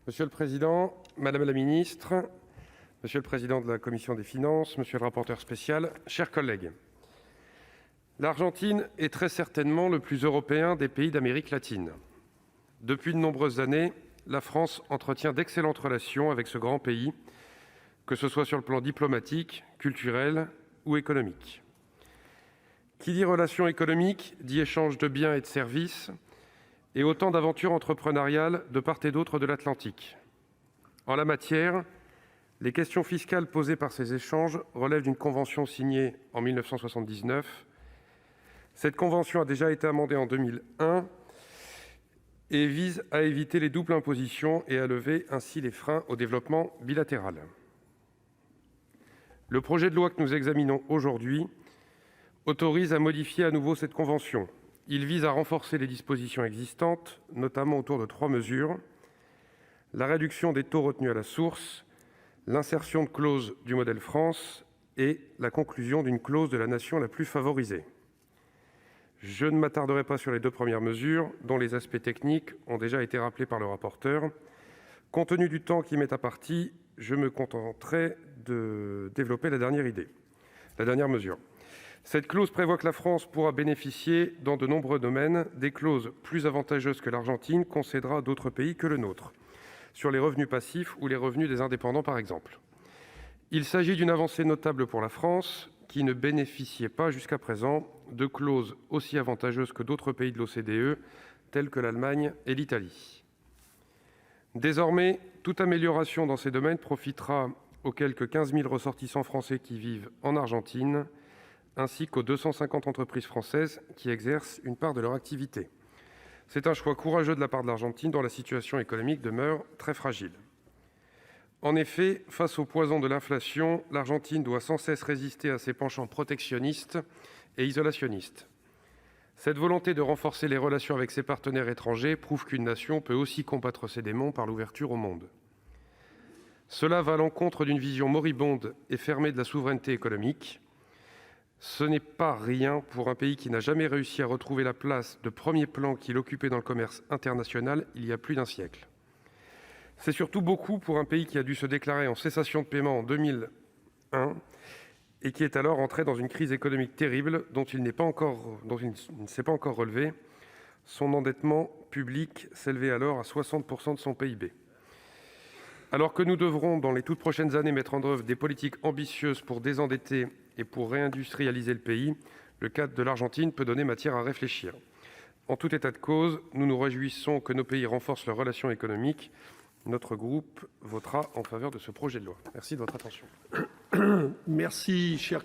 Monsieur le président, madame la ministre, monsieur le président de la commission des finances, monsieur le rapporteur spécial, chers collègues, l'Argentine est très certainement le plus européen des pays d'Amérique latine. Depuis de nombreuses années, la France entretient d'excellentes relations avec ce grand pays, que ce soit sur le plan diplomatique, culturel ou économique. Qui dit relations économiques dit échange de biens et de services, et autant d'aventures entrepreneuriales de part et d'autre de l'Atlantique. En la matière, les questions fiscales posées par ces échanges relèvent d'une convention signée en 1979. Cette convention a déjà été amendée en 2001 et vise à éviter les doubles impositions et à lever ainsi les freins au développement bilatéral. Le projet de loi que nous examinons aujourd'hui autorise à modifier à nouveau cette convention. Il vise à renforcer les dispositions existantes, notamment autour de 3 mesures: la réduction des taux retenus à la source, l'insertion de clauses du modèle France et la conclusion d'une clause de la nation la plus favorisée. Je ne m'attarderai pas sur les 2 premières mesures, dont les aspects techniques ont déjà été rappelés par le rapporteur. Compte tenu du temps qui m'est imparti, je me contenterai de développer la dernière mesure. Cette clause prévoit que la France pourra bénéficier, dans de nombreux domaines, des clauses plus avantageuses que l'Argentine concédera à d'autres pays que le nôtre, sur les revenus passifs ou les revenus des indépendants par exemple. Il s'agit d'une avancée notable pour la France, qui ne bénéficiait pas jusqu'à présent de clauses aussi avantageuses que d'autres pays de l'OCDE, tels que l'Allemagne et l'Italie. Désormais, toute amélioration dans ces domaines profitera aux quelques 15 000 ressortissants français qui vivent en Argentine, ainsi qu'aux 250 entreprises françaises qui exercent une part de leur activité. C'est un choix courageux de la part de l'Argentine, dont la situation économique demeure très fragile. En effet, face au poison de l'inflation, l'Argentine doit sans cesse résister à ses penchants protectionnistes et isolationnistes. Cette volonté de renforcer les relations avec ses partenaires étrangers prouve qu'une nation peut aussi combattre ses démons par l'ouverture au monde. Cela va à l'encontre d'une vision moribonde et fermée de la souveraineté économique. Ce n'est pas rien pour un pays qui n'a jamais réussi à retrouver la place de premier plan qu'il occupait dans le commerce international il y a plus d'un siècle. C'est surtout beaucoup pour un pays qui a dû se déclarer en cessation de paiement en 2001 et qui est alors entré dans une crise économique terrible dont il ne s'est pas encore relevé. Son endettement public s'élevait alors à 60% de son PIB. Alors que nous devrons, dans les toutes prochaines années, mettre en œuvre des politiques ambitieuses pour désendetter et pour réindustrialiser le pays, le cas de l'Argentine peut donner matière à réfléchir. En tout état de cause, nous nous réjouissons que nos pays renforcent leurs relations économiques. Notre groupe votera en faveur de ce projet de loi. Merci de votre attention. Merci, cher